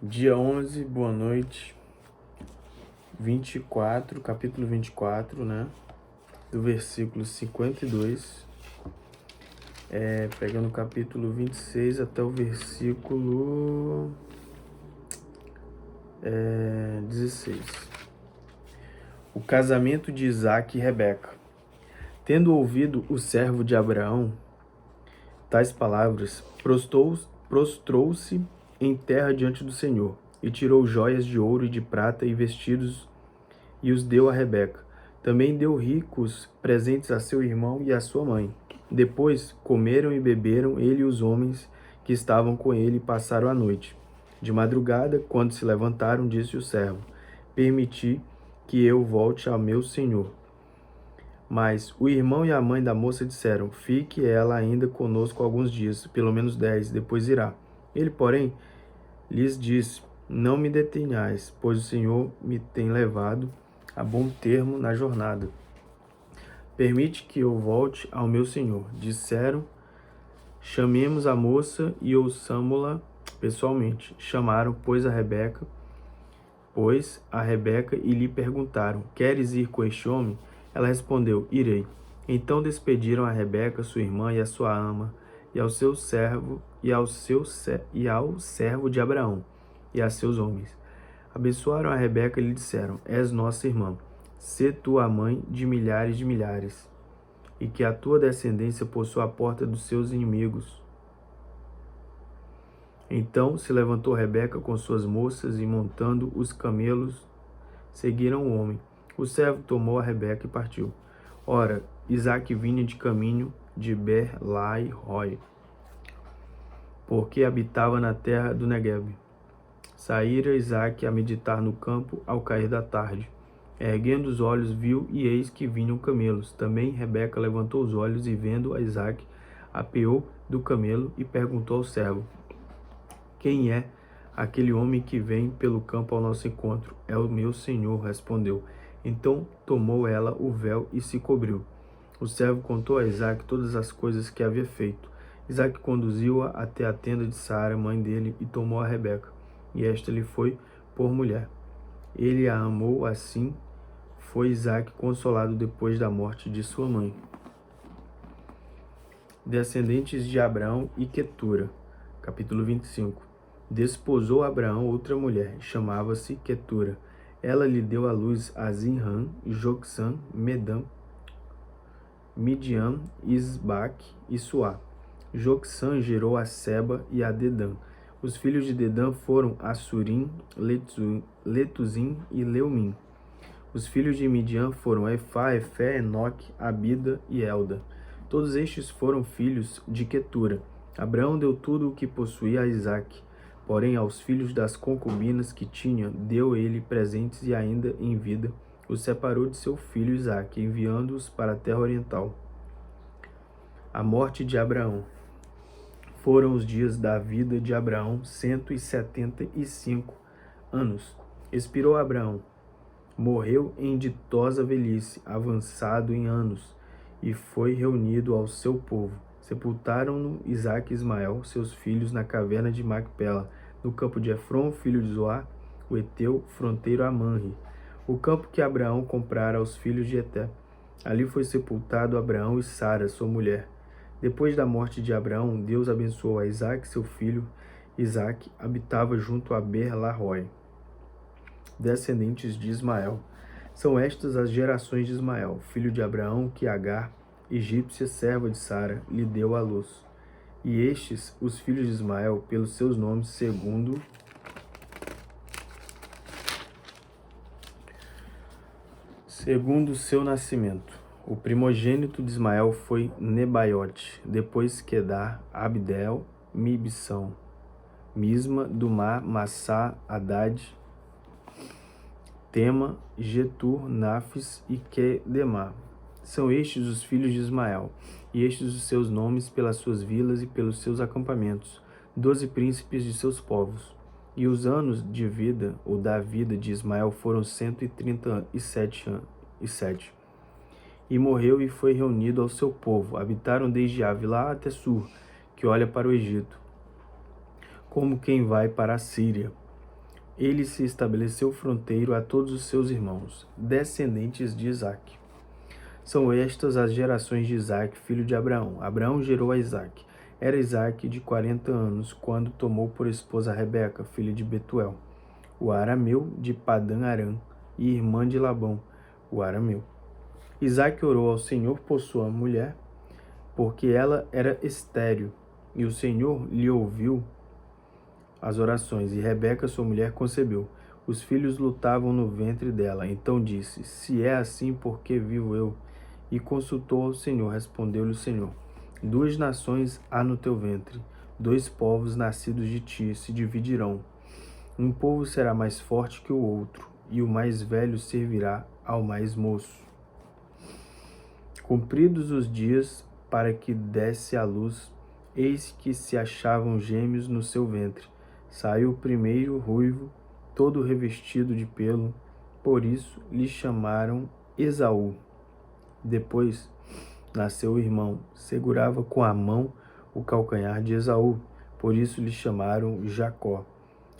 Dia 11, boa noite. 24, capítulo 24, né? Do versículo 52. Pegando o capítulo 26 até o versículo 16. O casamento de Isaque e Rebeca. Tendo ouvido o servo de Abraão tais palavras, prostrou-se em terra diante do Senhor, e tirou joias de ouro e de prata e vestidos, e os deu a Rebeca. Também deu ricos presentes a seu irmão e a sua mãe. Depois comeram e beberam ele e os homens que estavam com ele e passaram a noite. De madrugada, quando se levantaram, disse o servo: Permiti que eu volte ao meu senhor. Mas o irmão e a mãe da moça disseram: Fique ela ainda conosco alguns dias, pelo menos 10, depois irá. Ele, porém, lhes disse: Não me detenhais, pois o Senhor me tem levado a bom termo na jornada. Permite que eu volte ao meu senhor. Disseram: Chamemos a moça e ouçamo-la pessoalmente. Chamaram, pois, a Rebeca e lhe perguntaram: Queres ir com este homem? Ela respondeu: Irei. Então despediram a Rebeca, sua irmã, e a sua ama, e ao servo de Abraão, e a seus homens. Abençoaram a Rebeca e lhe disseram: És nossa irmã, sê tu a mãe de milhares, e que a tua descendência possua a porta dos seus inimigos. Então se levantou Rebeca com suas moças, e montando os camelos, seguiram o homem. O servo tomou a Rebeca e partiu. Ora, Isaque vinha de caminho de Ber-lai-roi, porque habitava na terra do Neguebe. Saíra Isaque a meditar no campo ao cair da tarde. Erguendo os olhos, viu, e eis que vinham camelos. Também Rebeca levantou os olhos e, vendo a Isaque, apeou do camelo e perguntou ao servo: Quem é aquele homem que vem pelo campo ao nosso encontro? É o meu senhor, respondeu. Então tomou ela o véu e se cobriu. O servo contou a Isaque todas as coisas que havia feito. Isaque conduziu-a até a tenda de Sara, mãe dele, e tomou a Rebeca, e esta lhe foi por mulher. Ele a amou, assim foi Isaque consolado depois da morte de sua mãe. Descendentes de Abraão e Quetura. Capítulo 25. Desposou Abraão outra mulher, chamava-se Quetura. Ela lhe deu à luz a Zinrã, Joksã, Medã, Midian, Isbaque e Suá. Joksã gerou a Seba e a Dedã. Os filhos de Dedã foram Assurim, Letuzim e Leumim. Os filhos de Midian foram Efá, Efé, Enoque, Abida e Elda. Todos estes foram filhos de Quetura. Abraão deu tudo o que possuía a Isaque. Porém, aos filhos das concubinas que tinha, deu ele presentes, e ainda em vida os separou de seu filho Isaque, enviando-os para a terra oriental. A morte de Abraão. Foram os dias da vida de Abraão 175 anos. Expirou Abraão. Morreu em ditosa velhice, avançado em anos, e foi reunido ao seu povo. Sepultaram-no Isaque e Ismael, seus filhos, na caverna de Macpela, no campo de Efron, filho de Zoar, o Eteu, fronteiro a Manre, o campo que Abraão comprara aos filhos de Eté. Ali foi sepultado Abraão e Sara, sua mulher. Depois da morte de Abraão, Deus abençoou a Isaque, seu filho. Isaque habitava junto a Ber-lai-roi. Descendentes de Ismael. São estas as gerações de Ismael, filho de Abraão, que Agar, egípcia, serva de Sara, lhe deu à luz. E estes, os filhos de Ismael, pelos seus nomes, segundo o seu nascimento. O primogênito de Ismael foi Nebaiote, depois Quedar, Abdel, Mibsão, Misma, Dumá, Massá, Haddad, Tema, Getur, Nafis e Quedemá. São estes os filhos de Ismael, e estes os seus nomes pelas suas vilas e pelos seus acampamentos, 12 príncipes de seus povos. E os anos de vida, ou da vida de Ismael, foram 137 E morreu e foi reunido ao seu povo. Habitaram desde Avilá até Sur, que olha para o Egito, como quem vai para a Síria. ele se estabeleceu fronteiro a todos os seus irmãos, descendentes de Isaque. São estas as gerações de Isaque, filho de Abraão. Abraão gerou a Isaque. Era Isaque de 40 anos, quando tomou por esposa Rebeca, filha de Betuel, o arameu de Padã Arã, e irmã de Labão, o arameu. Isaque orou ao Senhor por sua mulher, porque ela era estéril, e o Senhor lhe ouviu as orações, e Rebeca, sua mulher, concebeu. Os filhos lutavam no ventre dela. Então disse: Se é assim, por que vivo eu? E consultou ao Senhor. Respondeu-lhe o Senhor: 2 nações há no teu ventre, 2 povos nascidos de ti se dividirão. Um povo será mais forte que o outro, e o mais velho servirá ao mais moço. Cumpridos os dias para que desse à luz, eis que se achavam gêmeos no seu ventre. Saiu o primeiro ruivo, todo revestido de pelo, por isso lhe chamaram Esaú. Depois nasceu o irmão, segurava com a mão o calcanhar de Esaú, por isso lhe chamaram Jacó.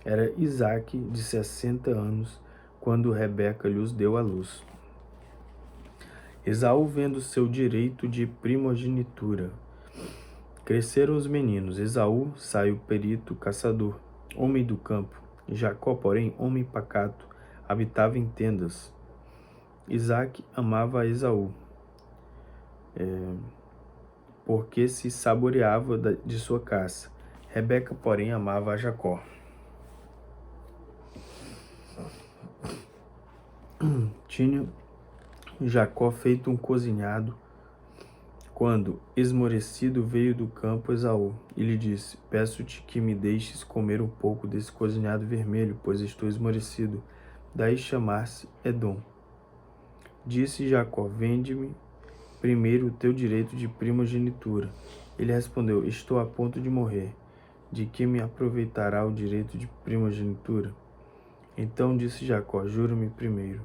Era Isaque de 60 anos, quando Rebeca lhes deu à luz. Esaú, vendo seu direito de primogenitura. Cresceram os meninos. Esaú saiu perito, caçador, homem do campo. Jacó, porém, homem pacato, habitava em tendas. Isaque amava a Esaú, porque se saboreava de sua caça. Rebeca, porém, amava a Jacó. Tinha Jacó feito um cozinhado, quando, esmorecido, veio do campo Esaú, e lhe disse: Peço-te que me deixes comer um pouco desse cozinhado vermelho, pois estou esmorecido. Daí chamar-se Edom. Disse Jacó: Vende-me primeiro o teu direito de primogenitura. Ele respondeu: Estou a ponto de morrer. De que me aproveitará o direito de primogenitura? Então disse Jacó: Jura-me primeiro.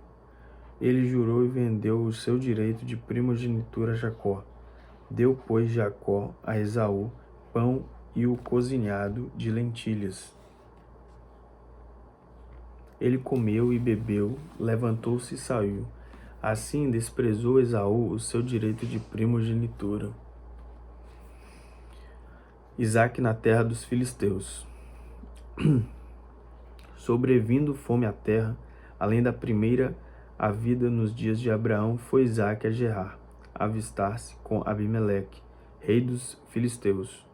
Ele jurou e vendeu o seu direito de primogenitura a Jacó. Deu, pois, Jacó a Esaú pão e o cozinhado de lentilhas. Ele comeu e bebeu, levantou-se e saiu. Assim desprezou Esaú o seu direito de primogenitura. Isaque na terra dos filisteus. Sobrevindo fome à terra, além da primeira havida nos dias de Abraão, foi Isaque a Gerar, avistar-se com Abimeleque, rei dos filisteus.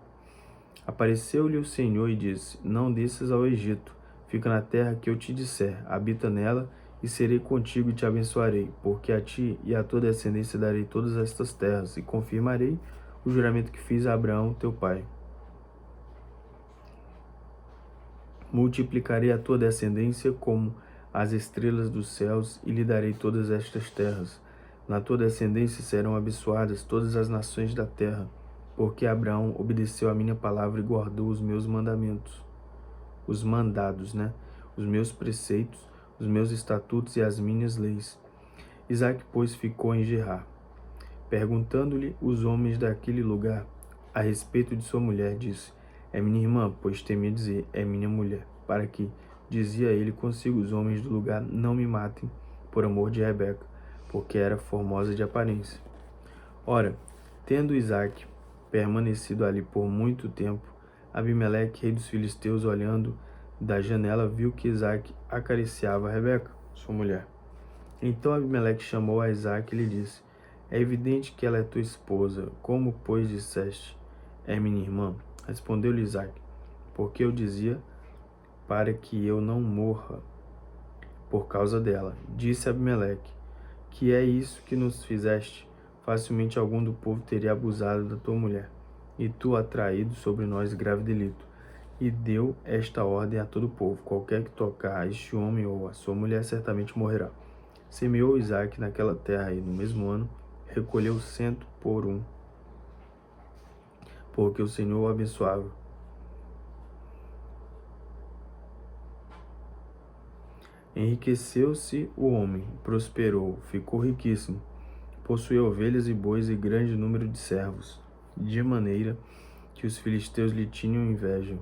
Apareceu-lhe o Senhor e disse: Não desças ao Egito, fica na terra que eu te disser, habita nela, e serei contigo e te abençoarei, porque a ti e à tua descendência darei todas estas terras, e confirmarei o juramento que fiz a Abraão, teu pai. Multiplicarei a tua descendência como as estrelas dos céus, e lhe darei todas estas terras. Na tua descendência serão abençoadas todas as nações da terra, porque Abraão obedeceu a minha palavra e guardou os meus mandamentos, os mandados, os meus preceitos, os meus estatutos e as minhas leis. Isaque, pois, ficou em Gerar. Perguntando-lhe os homens daquele lugar a respeito de sua mulher, disse: É minha irmã, pois temia dizer: É minha mulher, para que, dizia ele consigo, os homens do lugar não me matem por amor de Rebeca, porque era formosa de aparência. Ora, tendo Isaque permanecido ali por muito tempo, Abimeleque, rei dos filisteus, olhando da janela, viu que Isaque acariciava Rebeca, sua mulher. Então Abimeleque chamou a Isaque e lhe disse: É evidente que ela é tua esposa. Como, pois, disseste: É minha irmã? Respondeu-lhe Isaque: Porque eu dizia, para que eu não morra por causa dela. Disse Abimeleque: Que é isso que nos fizeste? Facilmente algum do povo teria abusado da tua mulher, e tu atraído sobre nós grave delito. E deu esta ordem a todo o povo: Qualquer que tocar a este homem ou a sua mulher certamente morrerá. Semeou Isaque naquela terra e, no mesmo ano, recolheu 100 por 1, porque o Senhor o abençoava. Enriqueceu-se o homem, prosperou, ficou riquíssimo, possuía ovelhas e bois e grande número de servos, de maneira que os filisteus lhe tinham inveja.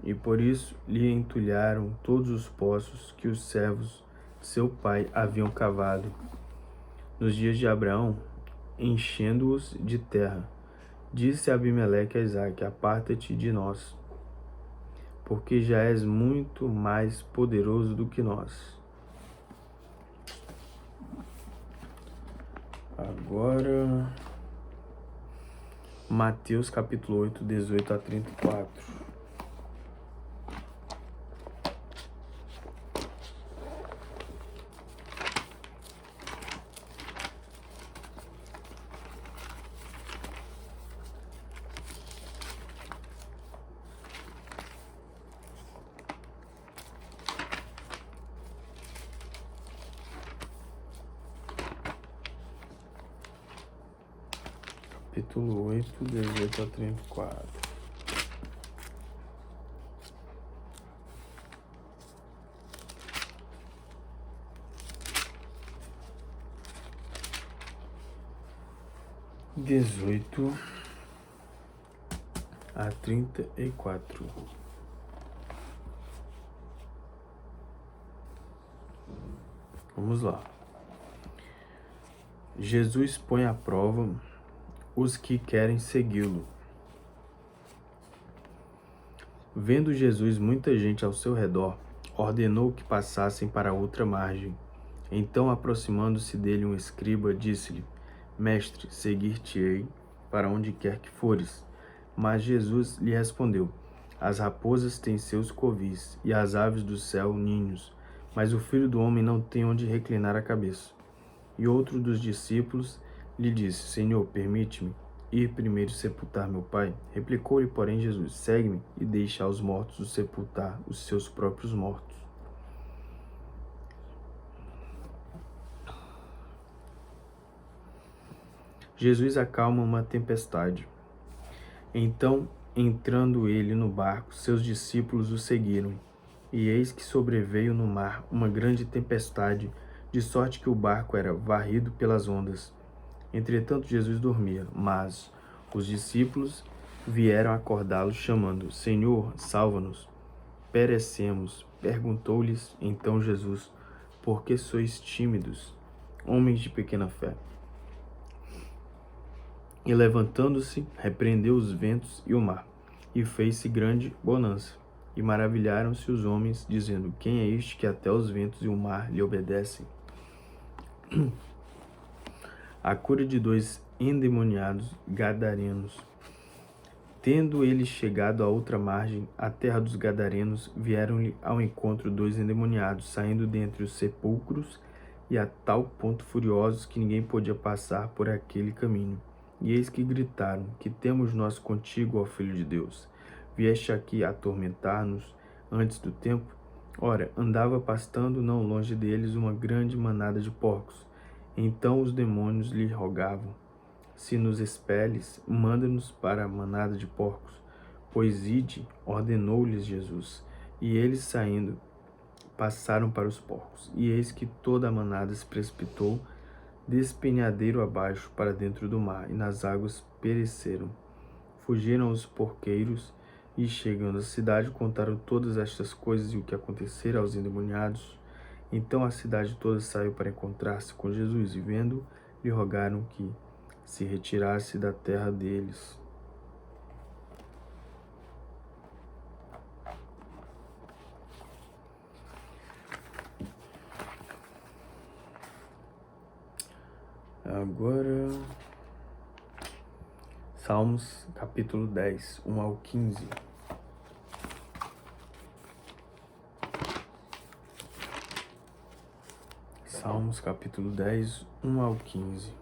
e por isso lhe entulharam todos os poços que os servos de seu pai haviam cavado nos dias de Abraão, enchendo-os de terra. Disse Abimeleque a Isaque: aparta-te de nós, porque já és muito mais poderoso do que nós. Agora, Mateus capítulo 8, 18 a 34. Capítulo 8, 18 a 34. A 34. Vamos lá. Jesus põe à prova os que querem segui-lo. Vendo Jesus muita gente ao seu redor, ordenou que passassem para outra margem. Então, aproximando-se dele um escriba, disse-lhe: Mestre, seguir-te-ei para onde quer que fores. Mas Jesus lhe respondeu: As raposas têm seus covis, e as aves do céu ninhos, mas o Filho do Homem não tem onde reclinar a cabeça. E outro dos discípulos lhe disse: Senhor, permite-me ir primeiro sepultar meu pai? Replicou-lhe, porém, Jesus: Segue-me e deixa aos mortos sepultar os seus próprios mortos. Jesus acalma uma tempestade. Então, entrando ele no barco, seus discípulos o seguiram. E eis que sobreveio no mar uma grande tempestade, de sorte que o barco era varrido pelas ondas. Entretanto, Jesus dormia, mas os discípulos vieram acordá-lo, chamando: Senhor, salva-nos, perecemos. Perguntou-lhes então Jesus: Por que sois tímidos, homens de pequena fé? E levantando-se, repreendeu os ventos e o mar, e fez-se grande bonança. E maravilharam-se os homens, dizendo: Quem é este que até os ventos e o mar lhe obedecem? A cura de 2 endemoniados gadarenos. Tendo eles chegado à outra margem, a terra dos gadarenos, vieram-lhe ao encontro 2 endemoniados, saindo dentre os sepulcros, e a tal ponto furiosos que ninguém podia passar por aquele caminho. E eis que gritaram: Que temos nós contigo, ó Filho de Deus? Vieste aqui atormentar-nos antes do tempo? Ora, andava pastando não longe deles uma grande manada de porcos. Então os demônios lhe rogavam: Se nos expeles, manda-nos para a manada de porcos. Pois ide, ordenou-lhes Jesus. E eles, saindo, passaram para os porcos. E eis que toda a manada se precipitou despenhadeiro abaixo para dentro do mar, e nas águas pereceram. Fugiram os porqueiros, e chegando à cidade, contaram todas estas coisas e o que acontecera aos endemoniados. Então a cidade toda saiu para encontrar-se com Jesus, e vendo, lhe rogaram que se retirasse da terra deles. Agora, Salmos capítulo 10, 1 ao 15. Salmos capítulo 10, 1 ao 15.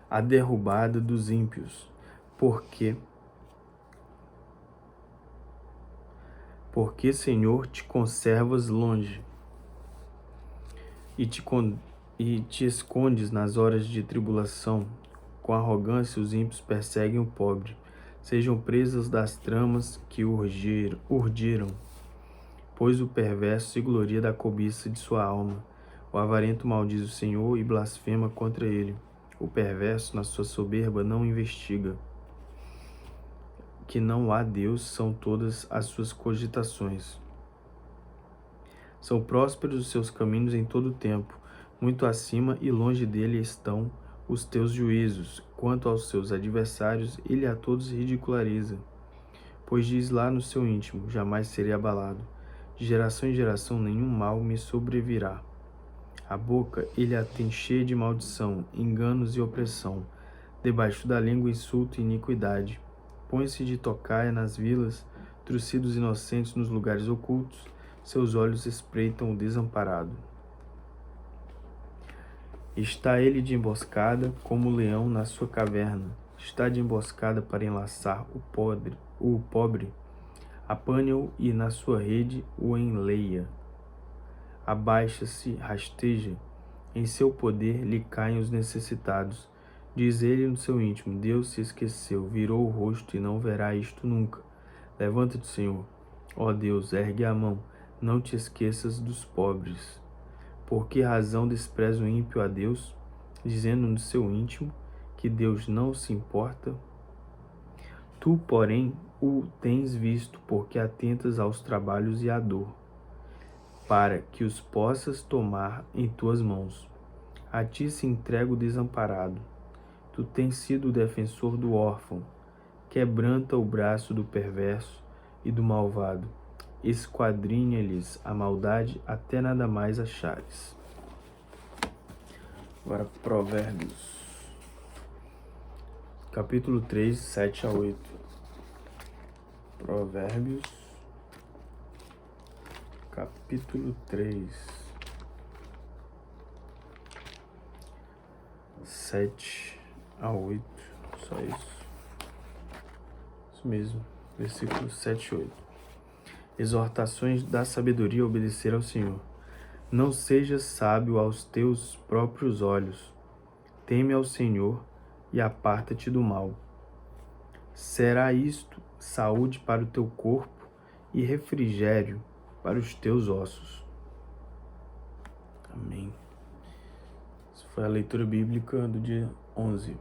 A derrubada dos ímpios. Porque, Senhor, te conservas longe e te escondes nas horas de tribulação. Com arrogância os ímpios perseguem o pobre. Sejam presas das tramas que urdiram, pois o perverso se gloria da cobiça de sua alma. O avarento maldiz o Senhor e blasfema contra ele. O perverso, na sua soberba, não investiga. Que não há Deus são todas as suas cogitações. São prósperos os seus caminhos em todo o tempo. Muito acima e longe dele estão os teus juízos. Quanto aos seus adversários, ele a todos ridiculariza. Pois diz lá no seu íntimo, jamais serei abalado. De geração em geração nenhum mal me sobrevirá. A boca ele a tem cheia de maldição, enganos e opressão. Debaixo da língua insulto e iniquidade. Põe-se de tocaia nas vilas, trucidos inocentes nos lugares ocultos. Seus olhos espreitam o desamparado. Está ele de emboscada como o leão na sua caverna. Está de emboscada para enlaçar o pobre. Apanha-o e na sua rede o enleia. Abaixa-se, rasteja. Em seu poder lhe caem os necessitados. Diz ele no seu íntimo, Deus se esqueceu, virou o rosto e não verá isto nunca. Levanta-te, Senhor. Ó Deus, ergue a mão, não te esqueças dos pobres. Por que razão despreza o ímpio a Deus, dizendo no seu íntimo que Deus não se importa? Tu, porém, o tens visto, porque atentas aos trabalhos e à dor, para que os possas tomar em tuas mãos. A ti se entrega o desamparado. Tu tens sido o defensor do órfão. Quebranta o braço do perverso e do malvado. Esquadrinha-lhes a maldade até nada mais achares. Agora, Provérbios. Capítulo 3, 7 a 8. Provérbios. Capítulo 3, 7 a 8. Só isso. Isso mesmo. Versículos 7 e 8. Exortações da sabedoria, obedecer ao Senhor. Não sejas sábio aos teus próprios olhos. Teme ao Senhor e aparta-te do mal. Será isto saúde para o teu corpo e refrigério para os teus ossos. Amém. Essa foi a leitura bíblica do dia 11.